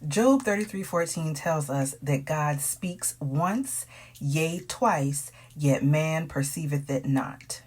Job 33:14 tells us that God speaks once, yea, twice, yet man perceiveth it not.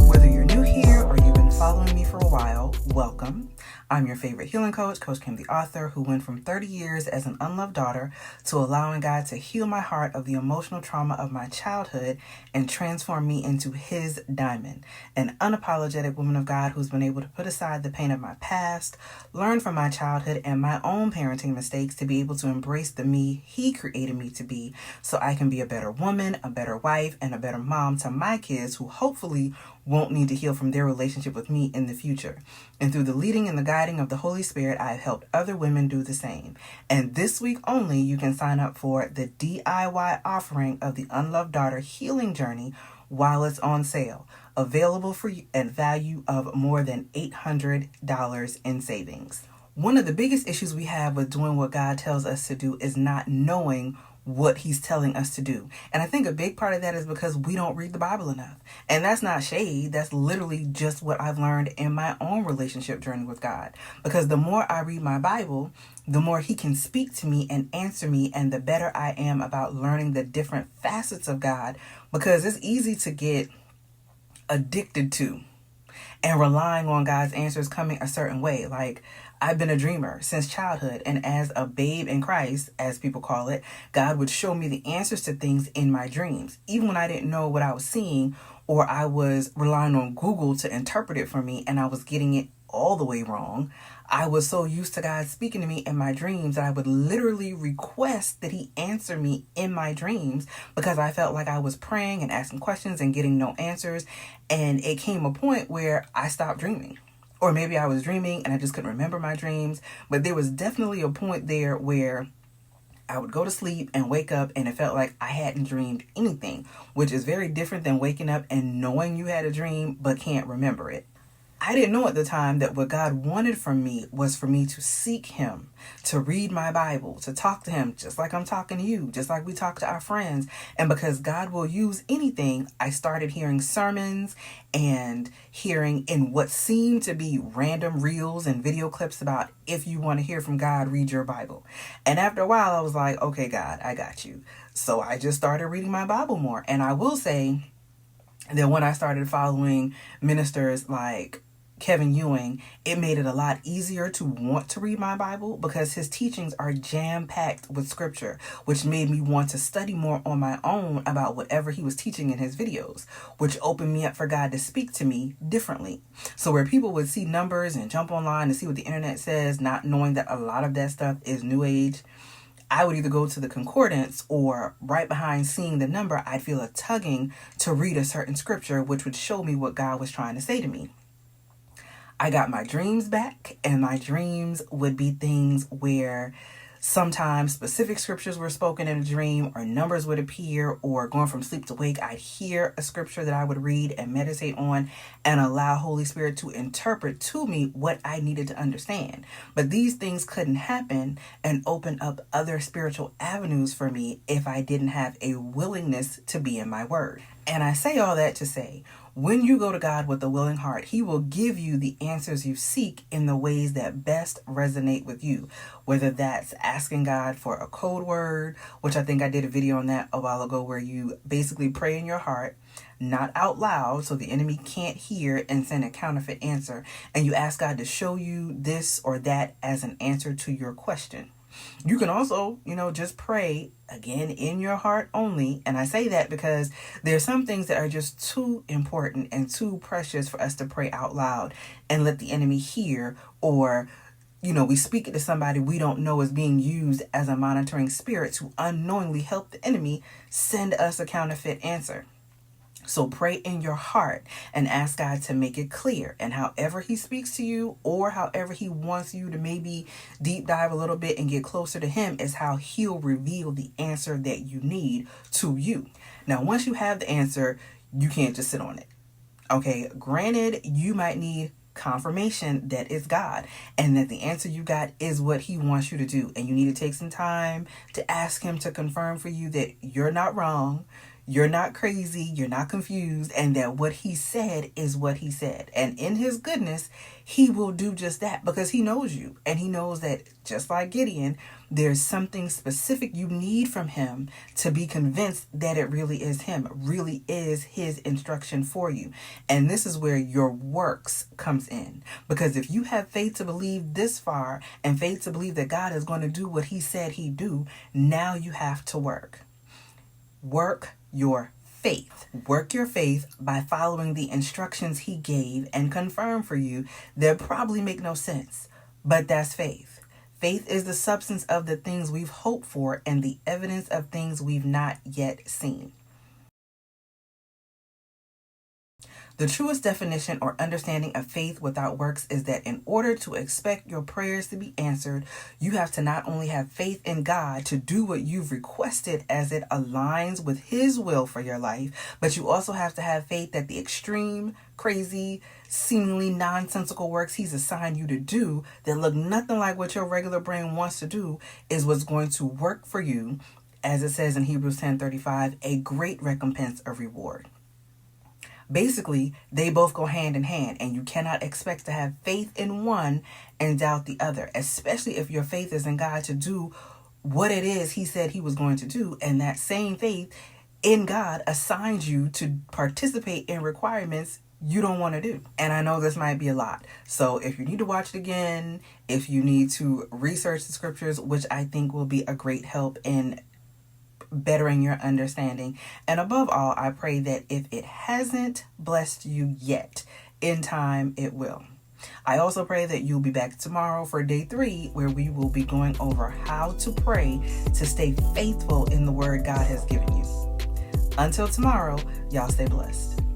Whether you're new here or you've been following me for a while, welcome. I'm your favorite healing coach, Coach Kim the author, who went from 30 years as an unloved daughter to allowing God to heal my heart of the emotional trauma of my childhood and transform me into his diamond, an unapologetic woman of God who's been able to put aside the pain of my past, learn from my childhood and my own parenting mistakes to be able to embrace the me he created me to be so I can be a better woman, a better wife, and a better mom to my kids who hopefully won't need to heal from their relationship with me in the future. And through the leading and the guiding of the Holy Spirit, I have helped other women do the same. And this week only, you can sign up for the DIY offering of the Unloved Daughter Healing Journey while it's on sale, available for you at value of more than $800 in savings. One of the biggest issues we have with doing what God tells us to do is not knowing what he's telling us to do. And I think a big part of that is because we don't read the Bible enough. And that's not shade. That's literally just what I've learned in my own relationship journey with God. Because the more I read my Bible, the more he can speak to me and answer me, and the better I am about learning the different facets of God, because it's easy to get addicted to and relying on God's answers coming a certain way. Like, I've been a dreamer since childhood, and as a babe in Christ, as people call it, God would show me the answers to things in my dreams, even when I didn't know what I was seeing, or I was relying on Google to interpret it for me and I was getting it all the way wrong. I was so used to God speaking to me in my dreams that I would literally request that he answer me in my dreams because I felt like I was praying and asking questions and getting no answers. And it came a point where I stopped dreaming. Or maybe I was dreaming and I just couldn't remember my dreams. But there was definitely a point there where I would go to sleep and wake up and it felt like I hadn't dreamed anything, which is very different than waking up and knowing you had a dream but can't remember it. I didn't know at the time that what God wanted from me was for me to seek him, to read my Bible, to talk to him just like I'm talking to you, just like we talk to our friends. And because God will use anything, I started hearing sermons and hearing in what seemed to be random reels and video clips about, if you want to hear from God, read your Bible. And after a while, I was like, okay, God, I got you. So I just started reading my Bible more. And I will say that when I started following ministers like Kevin Ewing, it made it a lot easier to want to read my Bible because his teachings are jam-packed with scripture, which made me want to study more on my own about whatever he was teaching in his videos, which opened me up for God to speak to me differently. So where people would see numbers and jump online and see what the internet says, not knowing that a lot of that stuff is new age, I would either go to the concordance or right behind seeing the number, I'd feel a tugging to read a certain scripture, which would show me what God was trying to say to me. I got my dreams back, and my dreams would be things where sometimes specific scriptures were spoken in a dream, or numbers would appear, or going from sleep to wake, I'd hear a scripture that I would read and meditate on and allow Holy Spirit to interpret to me what I needed to understand. But these things couldn't happen and open up other spiritual avenues for me if I didn't have a willingness to be in my word. And I say all that to say, when you go to God with a willing heart, he will give you the answers you seek in the ways that best resonate with you. Whether that's asking God for a code word, which I think I did a video on that a while ago, where you basically pray in your heart, not out loud, so the enemy can't hear and send a counterfeit answer. And you ask God to show you this or that as an answer to your question. You can also, just pray again in your heart only. And I say that because there's some things that are just too important and too precious for us to pray out loud and let the enemy hear, or we speak it to somebody we don't know is being used as a monitoring spirit to unknowingly help the enemy send us a counterfeit answer. So pray in your heart and ask God to make it clear. And however he speaks to you, or however he wants you to maybe deep dive a little bit and get closer to him, is how he'll reveal the answer that you need to you. Now, once you have the answer, you can't just sit on it. Okay, granted, you might need confirmation that it's God and that the answer you got is what he wants you to do. And you need to take some time to ask him to confirm for you that you're not wrong. you're not crazy, you're not confused, and that what he said is what he said. And in his goodness, he will do just that because he knows you. And he knows that, just like Gideon, there's something specific you need from him to be convinced that it really is him, really is his instruction for you. And this is where your works comes in. Because if you have faith to believe this far and faith to believe that God is going to do what he said he'd do, now you have to work. Work your faith. Work your faith by following the instructions he gave and confirm for you that probably make no sense. But that's faith. Faith is the substance of the things we've hoped for and the evidence of things we've not yet seen. The truest definition or understanding of faith without works is that in order to expect your prayers to be answered, you have to not only have faith in God to do what you've requested as it aligns with his will for your life, but you also have to have faith that the extreme, crazy, seemingly nonsensical works he's assigned you to do that look nothing like what your regular brain wants to do is what's going to work for you, as it says in Hebrews 10:35, a great recompense of reward. Basically, they both go hand in hand, and you cannot expect to have faith in one and doubt the other, especially if your faith is in God to do what it is he said he was going to do, and that same faith in God assigns you to participate in requirements you don't want to do. And I know this might be a lot. So if you need to watch it again, if you need to research the scriptures, which I think will be a great help in bettering your understanding. And above all, I pray that if it hasn't blessed you yet, in time it will. I also pray that you'll be back tomorrow for day 3, where we will be going over how to pray to stay faithful in the word God has given you. Until tomorrow, y'all stay blessed.